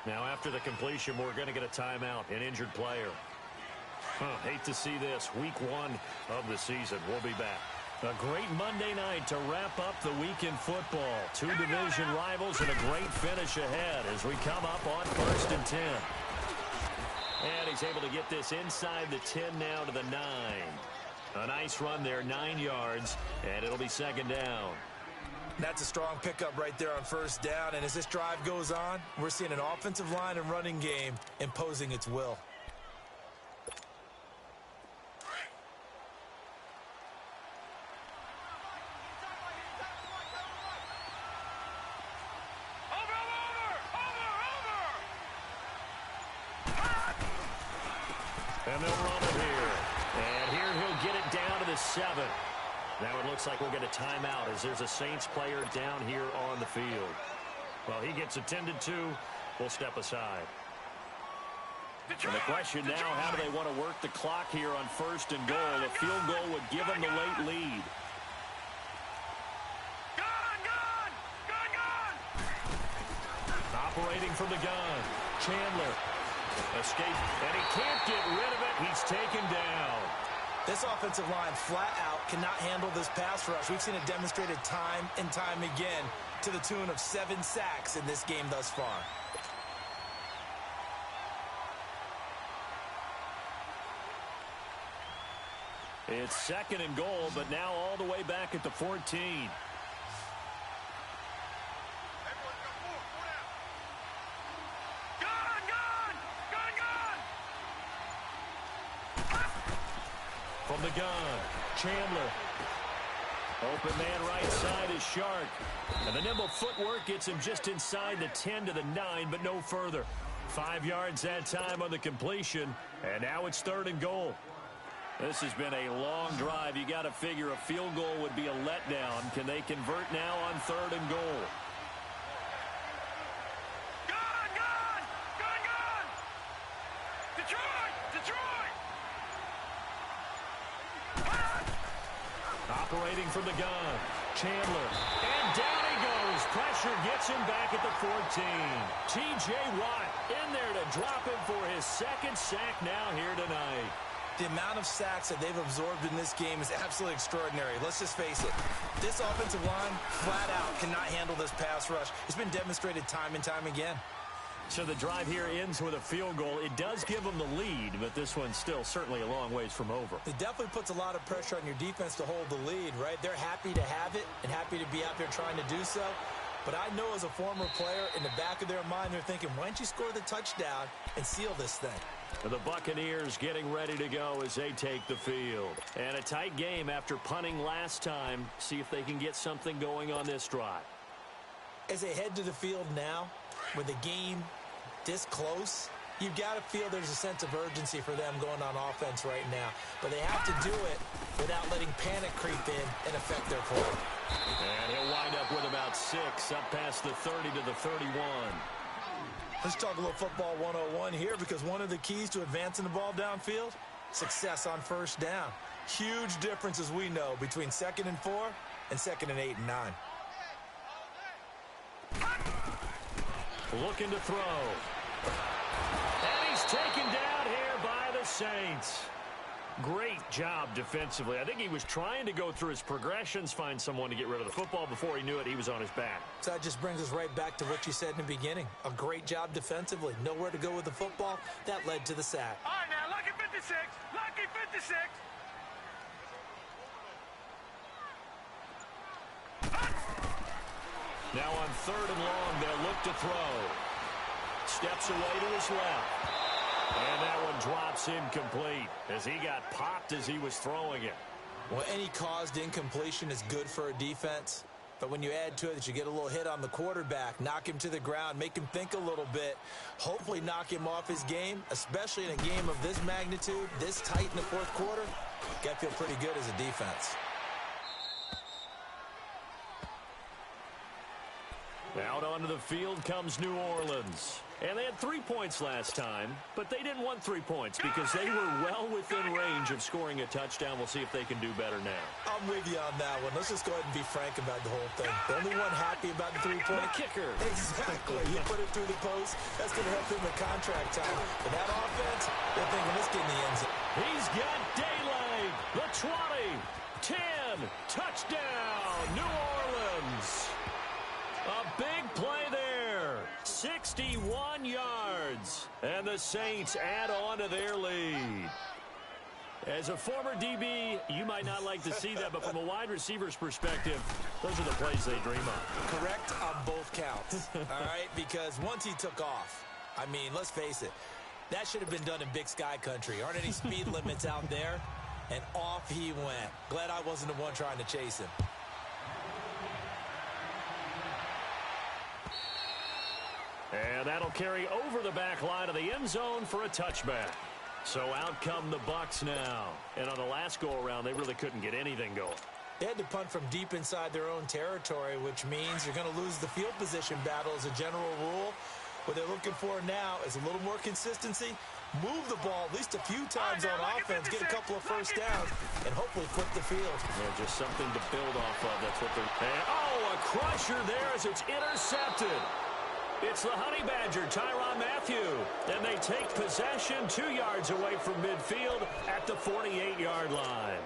Now after the completion, we're going to get a timeout, an injured player. Hate to see this. Week 1 of the season. We'll be back. A great Monday night to wrap up the week in football. 2 division rivals and a great finish ahead as we come up on 1st and 10. And he's able to get this inside the 10 now to the 9. A nice run there, 9 yards, and it'll be 2nd down. That's a strong pickup right there on 1st down, and as this drive goes on, we're seeing an offensive line and running game imposing its will. And they'll run it here. And here he'll get it down to the 7. Now it looks like we'll get a timeout as there's a Saints player down here on the field. Well, he gets attended to. We'll step aside. And the question now, how do they want to work the clock here on 1st and goal? A field goal would give them the late lead. Operating from the gun, Chandler. Escape, and he can't get rid of it. He's taken down. This offensive line flat out cannot handle this pass rush. We've seen it demonstrated time and time again to the tune of 7 sacks in this game thus far. It's 2nd and goal, but now all the way back at the 14. From the gun, Chandler. Open man right side is Shark. And the nimble footwork gets him just inside the 10 to the 9, but no further. 5 yards that time on the completion, and now it's 3rd and goal. This has been a long drive. You got to figure a field goal would be a letdown. Can they convert now on 3rd and goal? Operating from the gun, Chandler, and down he goes. Pressure gets him back at the 14. T.J. Watt in there to drop him for his 2nd sack now here tonight. The amount of sacks that they've absorbed in this game is absolutely extraordinary. Let's just face it. This offensive line, flat out, cannot handle this pass rush. It's been demonstrated time and time again. So the drive here ends with a field goal. It does give them the lead, but this one's still certainly a long ways from over. It definitely puts a lot of pressure on your defense to hold the lead, right? They're happy to have it and happy to be out there trying to do so. But I know as a former player, in the back of their mind, they're thinking, why don't you score the touchdown and seal this thing? The Buccaneers getting ready to go as they take the field. And a tight game after punting last time. See if they can get something going on this drive. As they head to the field now, with the game this close, you've got to feel there's a sense of urgency for them going on offense right now. But they have to do it without letting panic creep in and affect their play. And he'll wind up with about 6, up past the 30 to the 31. Let's talk a little football 101 here, because one of the keys to advancing the ball downfield, success on 1st down. Huge difference, as we know, between 2nd and 4 and 2nd and 8 and 9. Looking to throw. And he's taken down here by the Saints. Great job defensively. I think he was trying to go through his progressions, find someone to get rid of the football. Before he knew it, he was on his back. So that just brings us right back to what you said in the beginning. A great job defensively. Nowhere to go with the football. That led to the sack. All right, now, lucky 56. Lucky 56. Now on 3rd and long, they'll look to throw. Steps away to his left. And that one drops incomplete as he got popped as he was throwing it. Well, any caused incompletion is good for a defense. But when you add to it that you get a little hit on the quarterback, knock him to the ground, make him think a little bit, hopefully knock him off his game, especially in a game of this magnitude, this tight in the 4th quarter, got to feel pretty good as a defense. Out onto the field comes New Orleans. And they had 3 points last time, but they didn't want 3 points because they were well within range of scoring a touchdown. We'll see if they can do better now. I'm with you on that one. Let's just go ahead and be frank about the whole thing. The only one happy about the 3-point. The kicker. Exactly. You put it through the post. That's going to help him in contract time. But that offense, they're thinking, let's get in the end zone. He's got daylight. The 20, 10, touchdown, New Orleans. A big play there. 61 yards. And the Saints add on to their lead. As a former DB, you might not like to see that, but from a wide receiver's perspective, those are the plays they dream of. Correct on both counts. All right? Because once he took off, I mean, let's face it, that should have been done in Big Sky country. Aren't any speed limits out there? And off he went. Glad I wasn't the one trying to chase him. And that'll carry over the back line of the end zone for a touchback. So out come the Bucs now. And on the last go-around, they really couldn't get anything going. They had to punt from deep inside their own territory, which means you're going to lose the field position battle as a general rule. What they're looking for now is a little more consistency, move the ball at least a few times on offense, get a couple of first downs, and hopefully flip the field. Yeah, just something to build off of. That's what they're... And, oh, a crusher there as it's intercepted. It's the Honey Badger, Tyrann Mathieu. And they take possession 2 yards away from midfield at the 48-yard line.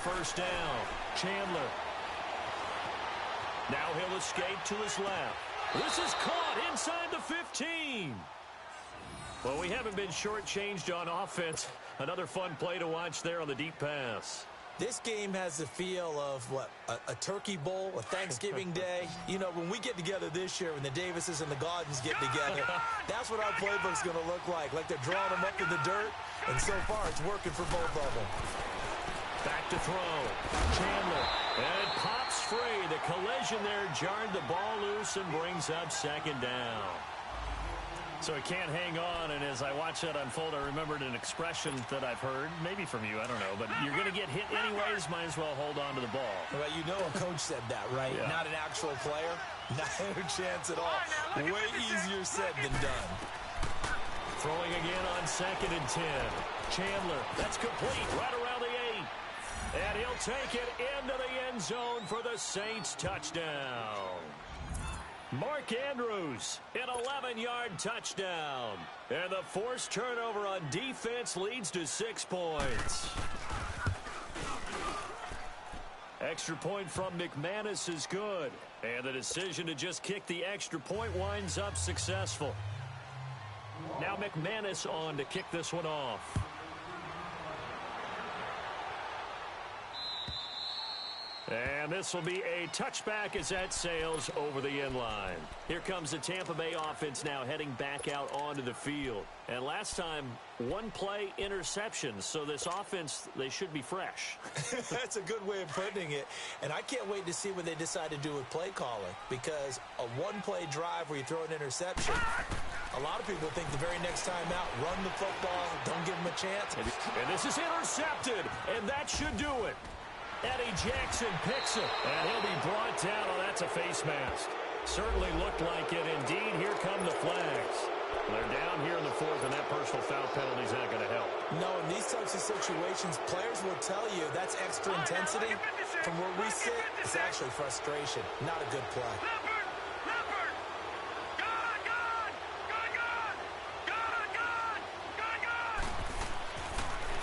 First down, Chandler. Now he'll escape to his left. This is caught inside the 15. Well, we haven't been shortchanged on offense. Another fun play to watch there on the deep pass. This game has the feel of, what, a turkey bowl, a Thanksgiving day. You know, when we get together this year, when the Davises and the Gaudens get together, that's what our playbook's going to look like they're drawing them up in the dirt, and so far it's working for both of them. Back to throw. Chandler. And it pops free. The collision there jarred the ball loose and brings up second down. So he can't hang on, and as I watch that unfold, I remembered an expression that I've heard, maybe from you, I don't know, but you're going to get hit anyways, might as well hold on to the ball. Well, you know a coach said that, right? Yeah. Not an actual player. Not a chance at all. Way easier said than done. Throwing again on 2nd and 10. Chandler, that's complete right around the 8. And he'll take it into the end zone for the Saints touchdown. Mark Andrews, an 11-yard touchdown. And the forced turnover on defense leads to 6 points. Extra point from McManus is good. And the decision to just kick the extra point winds up successful. Now McManus on to kick this one off. And this will be a touchback as that sails over the end line. Here comes the Tampa Bay offense now heading back out onto the field. And last time, 1 play interception. So this offense, they should be fresh. That's a good way of putting it. And I can't wait to see what they decide to do with play calling. Because a 1-play drive where you throw an interception, a lot of people think the very next time out, run the football, don't give them a chance. And this is intercepted. And that should do it. Eddie Jackson picks it, and he'll be brought down. Oh, that's a face mask. Certainly looked like it. Indeed, here come the flags. They're down here in the 4th, and that personal foul penalty is not going to help. No, in these types of situations, players will tell you that's extra intensity. From where we sit, it's actually frustration. Not a good play.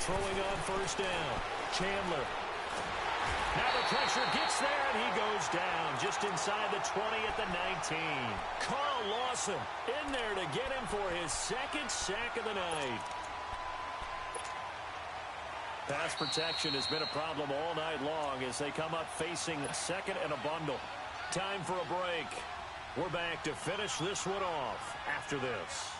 Throwing on first down. Chandler. Now the pressure gets there, and he goes down just inside the 20 at the 19. Carl Lawson in there to get him for his 2nd sack of the night. Pass protection has been a problem all night long as they come up facing 2nd and a bundle. Time for a break. We're back to finish this one off after this.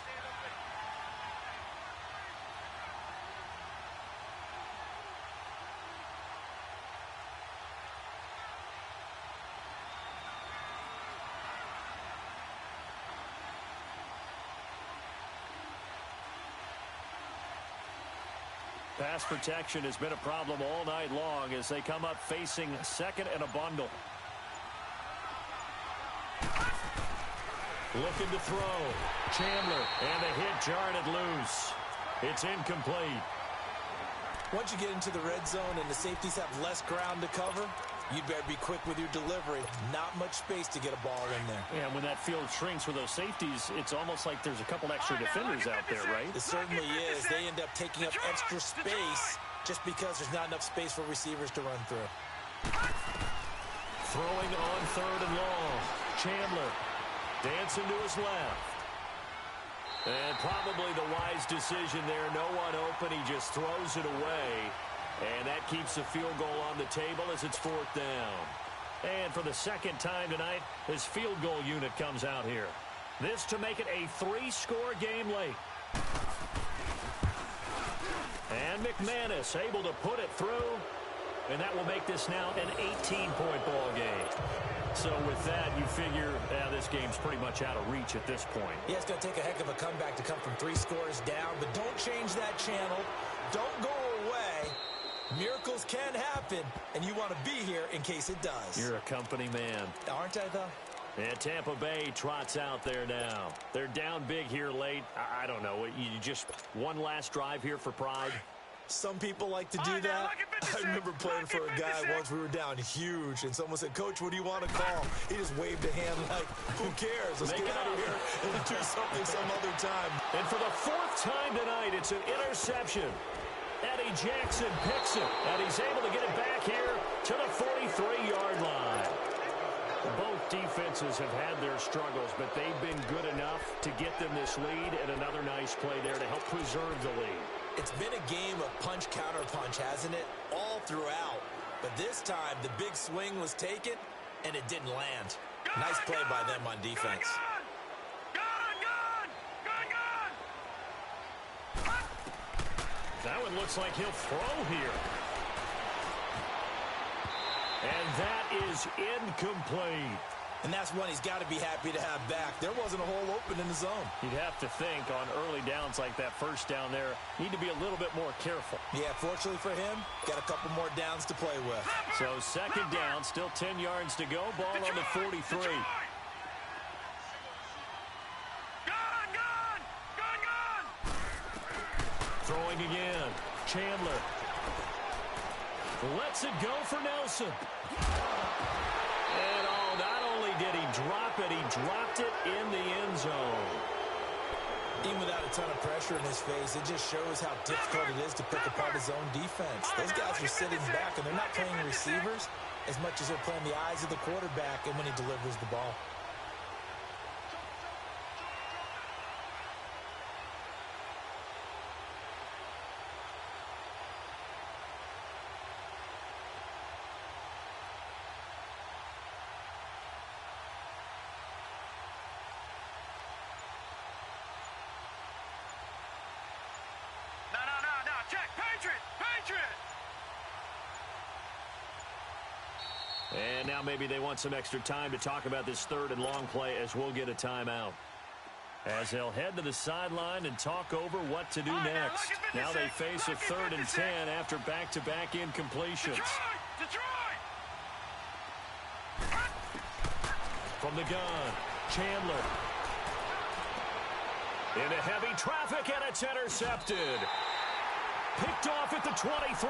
Pass protection has been a problem all night long as they come up facing 2nd and a bundle. Looking to throw. Chandler, and the hit jarred it loose. It's incomplete. Once you get into the red zone and the safeties have less ground to cover, you better be quick with your delivery. Not much space to get a ball in there. Yeah, when that field shrinks with those safeties, it's almost like there's a couple extra defenders out there, right? It certainly is. They end up taking up extra space just because there's not enough space for receivers to run through. Throwing on 3rd and long. Chandler dancing to his left. And probably the wise decision there. No one open. He just throws it away. And that keeps the field goal on the table as it's 4th down. And for the 2nd time tonight, his field goal unit comes out here. This to make it a 3-score game late. And McManus able to put it through. And that will make this now an 18-point ball game. So with that, you figure this game's pretty much out of reach at this point. Yeah, it's going to take a heck of a comeback to come from 3 scores down. But don't change that channel. Don't go away. Miracles can happen, and you want to be here in case it does. You're a company man. Aren't I, though? And Tampa Bay trots out there now. They're down big here late. I don't know. You just one last drive here for pride? Some people like to do that. I remember playing for a guy once. We were down huge, and someone said, "Coach, what do you want to call?" He just waved a hand like, "Who cares? Let's get out of here and do something some other time." And for the fourth time tonight, it's an interception. Eddie Jackson picks it, and he's able to get it back here to the 43-yard line. Both defenses have had their struggles, but they've been good enough to get them this lead, and another nice play there to help preserve the lead. It's been a game of punch-counter-punch, hasn't it? All throughout. But this time, the big swing was taken, and it didn't land. Nice play by them on defense. That one looks like he'll throw here. And that is incomplete. And that's one he's got to be happy to have back. There wasn't a hole open in the zone. You'd have to think on early downs like that first down there, need to be a little bit more careful. Yeah, fortunately for him, got a couple more downs to play with. So second down, still 10 yards to go. Ball on the 43. Throwing again. Chandler. Lets it go for Nelson. And not only did he drop it, he dropped it in the end zone. Even without a ton of pressure in his face, it just shows how difficult it is to pick apart his own defense. Those guys are sitting back, and they're not playing receivers as much as they're playing the eyes of the quarterback and when he delivers the ball. And now maybe they want some extra time to talk about this third and long play as we'll get a timeout. As they'll head to the sideline and talk over what to do next. Now they face a 3rd and 10 after back-to-back incompletions. From the gun, Chandler. Into heavy traffic, and it's intercepted. Picked off at the 23,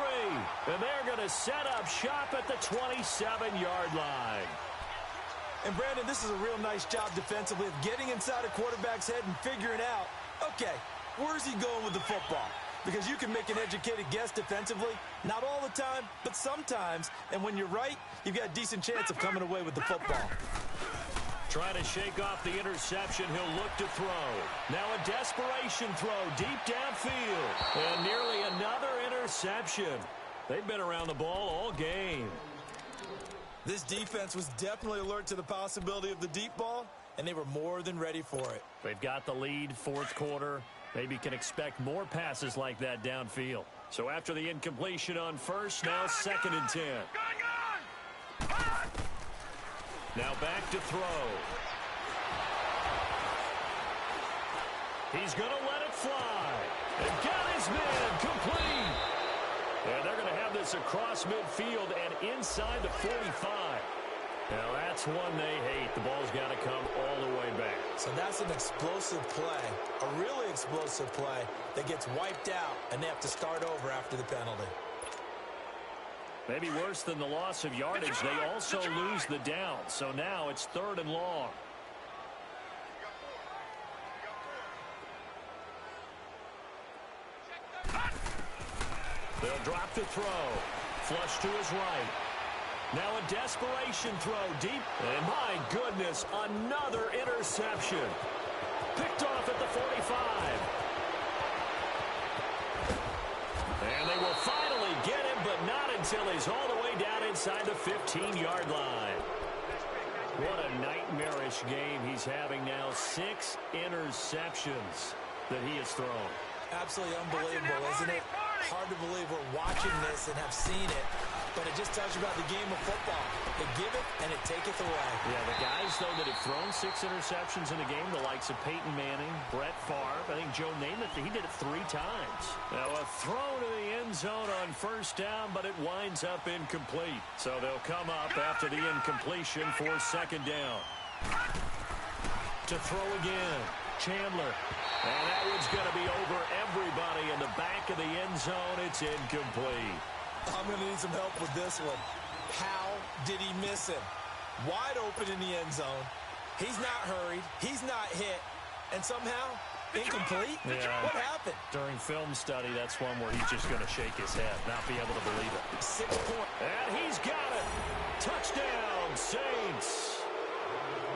and they're going to set up shop at the 27-yard line. And, Brandon, this is a real nice job defensively of getting inside a quarterback's head and figuring out, okay, where's he going with the football? Because you can make an educated guess defensively, not all the time, but sometimes. And when you're right, you've got a decent chance of coming away with the football. Trying to shake off the interception, he'll look to throw. Now a desperation throw deep downfield. And nearly another interception. They've been around the ball all game. This defense was definitely alert to the possibility of the deep ball, and they were more than ready for it. They've got the lead, fourth quarter. Maybe can expect more passes like that downfield. So after the incompletion on first, now 2nd and 10. Now back to throw. He's going to let it fly. And got his man complete. And they're going to have this across midfield and inside the 45. Now that's one they hate. The ball's got to come all the way back. So that's an explosive play, a really explosive play that gets wiped out, and they have to start over after the penalty. Maybe worse than the loss of yardage, they also lose the down. So now it's 3rd and long. They'll drop the throw. Flush to his right. Now a desperation throw deep. And my goodness, another interception. Picked off at the 45. And they will finally get him, but not until he's all the way down inside the 15-yard line. What a nightmarish game he's having now. 6 interceptions that he has thrown. Absolutely unbelievable, isn't it? Hard to believe we're watching this and have seen it. but it just tells you about the game of football. It giveth and it taketh away. Yeah, the guys, though, that have thrown 6 interceptions in a game, the likes of Peyton Manning, Brett Favre, I think Joe Namath, he did it 3 times. Now, a throw to the end zone on first down, but it winds up incomplete. So they'll come up after the incompletion for second down. To throw again, Chandler. And that one's going to be over everybody in the back of the end zone. It's incomplete. I'm going to need some help with this one. How did he miss him? Wide open in the end zone. He's not hurried. He's not hit. And somehow, incomplete? Yeah. What happened? During film study, that's one where he's just going to shake his head, not be able to believe it. 6 points. And he's got it. Touchdown, Saints.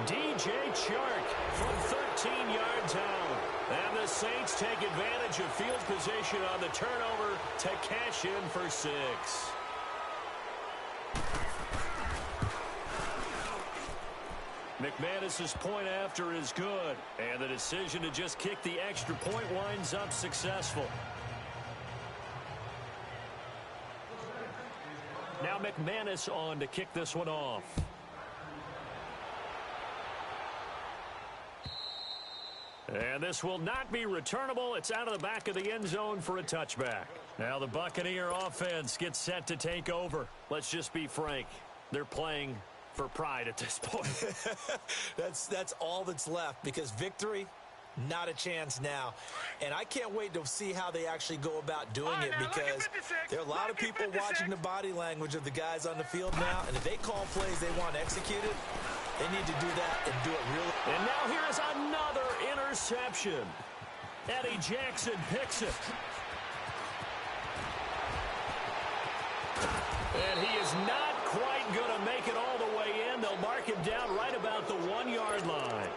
DJ Chark from 13 yards out. And the Saints take advantage of field position on the turnover to cash in for 6. McManus's point after is good. And the decision to just kick the extra point winds up successful. Now McManus on to kick this one off. And this will not be returnable. It's out of the back of the end zone for a touchback. Now the Buccaneer offense gets set to take over. Let's just be frank. They're playing for pride at this point. That's all that's left, because victory, not a chance now. And I can't wait to see how they actually go about doing it, because there are a lot of people watching the body language of the guys on the field now, and if they call plays they want executed, they need to do that and do it really. And now here is another interception. Eddie Jackson picks it. And he is not quite going to make it all the way in. They'll mark him down right about the 1-yard line.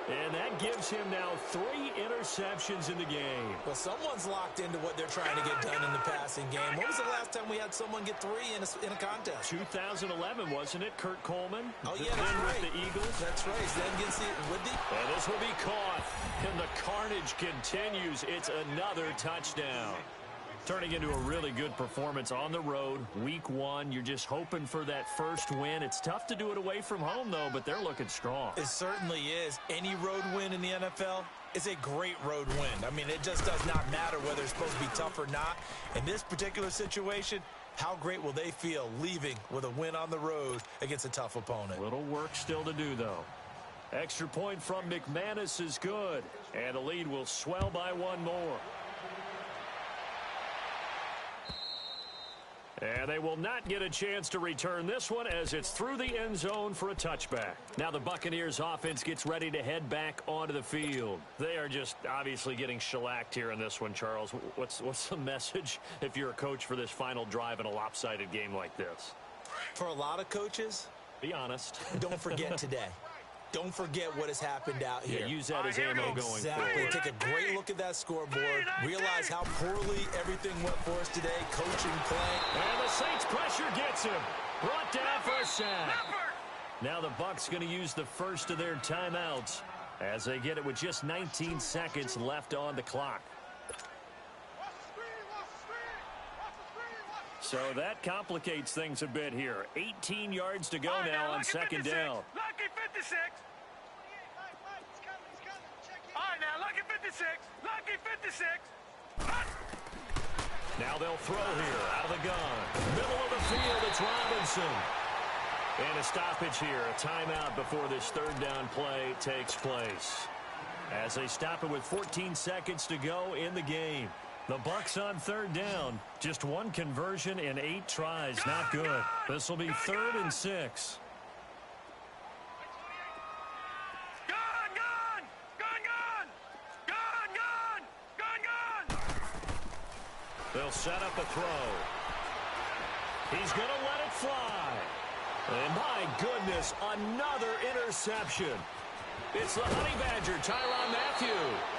And that gives him now 3 interceptions in the game. Well, someone's locked into what they're trying to get done in the passing game. When was the last time we had someone get 3 in a contest? 2011, wasn't it? Kurt Coleman. Oh, yeah, that's right. With the Eagles. That's right. Then against the Woodley. And this will be caught. And the carnage continues. It's another touchdown. Turning into a really good performance on the road. Week 1, you're just hoping for that first win. It's tough to do it away from home, though, but they're looking strong. It certainly is. Any road win in the NFL is a great road win. I mean, it just does not matter whether it's supposed to be tough or not. In this particular situation, how great will they feel leaving with a win on the road against a tough opponent? Little work still to do, though. Extra point from McManus is good, and the lead will swell by 1 more. And they will not get a chance to return this one, as it's through the end zone for a touchback. Now the Buccaneers offense gets ready to head back onto the field. They are just obviously getting shellacked here in this one, Charles. What's the message if you're a coach for this final drive in a lopsided game like this? For a lot of coaches, be honest. Don't forget today. Don't forget what has happened out here. Yeah, use that as ammo going exactly. forward. Take a great look at that scoreboard. Realize how poorly everything went for us today. Coaching, playing. And the Saints pressure gets him. Brought down for a sack. Now the Bucs going to use the first of their timeouts as they get it with just 19 seconds left on the clock. So that complicates things a bit here. 18 yards to go now on second down. Lucky 56. All right, now, lucky 56. Lucky 56. Now they'll throw here out of the gun. Middle of the field, it's Robinson. And a stoppage here, a timeout before this third down play takes place. As they stop it with 14 seconds to go in the game. The Bucs on third down. Just 1 conversion in 8 tries. Not good. This will be 3rd and 6. They'll set up a throw. He's going to let it fly. And my goodness, another interception. It's the Honey Badger, Tyrann Mathieu.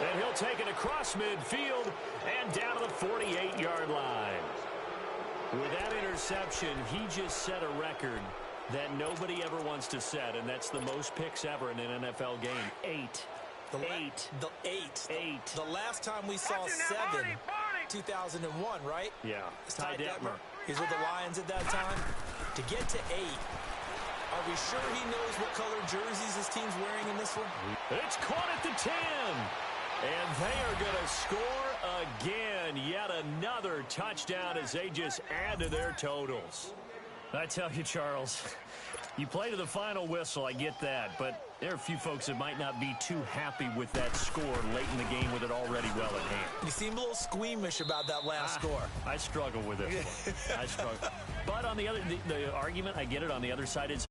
And he'll take it across midfield and down to the 48-yard line. With that interception, he just set a record that nobody ever wants to set, and that's the most picks ever in an NFL game. 8. The last time we saw 7, 2001, right? Yeah. Ty Detmer. He's with the Lions at that time. To get to 8, are we sure he knows what color jerseys his team's wearing in this one? It's caught at the 10. And they are going to score again. Yet another touchdown as they just add to their totals. I tell you, Charles, you play to the final whistle, I get that. But there are a few folks that might not be too happy with that score late in the game with it already well at hand. You seem a little squeamish about that last score. I struggle with this one. I struggle. But on the other, the argument, I get it, on the other side is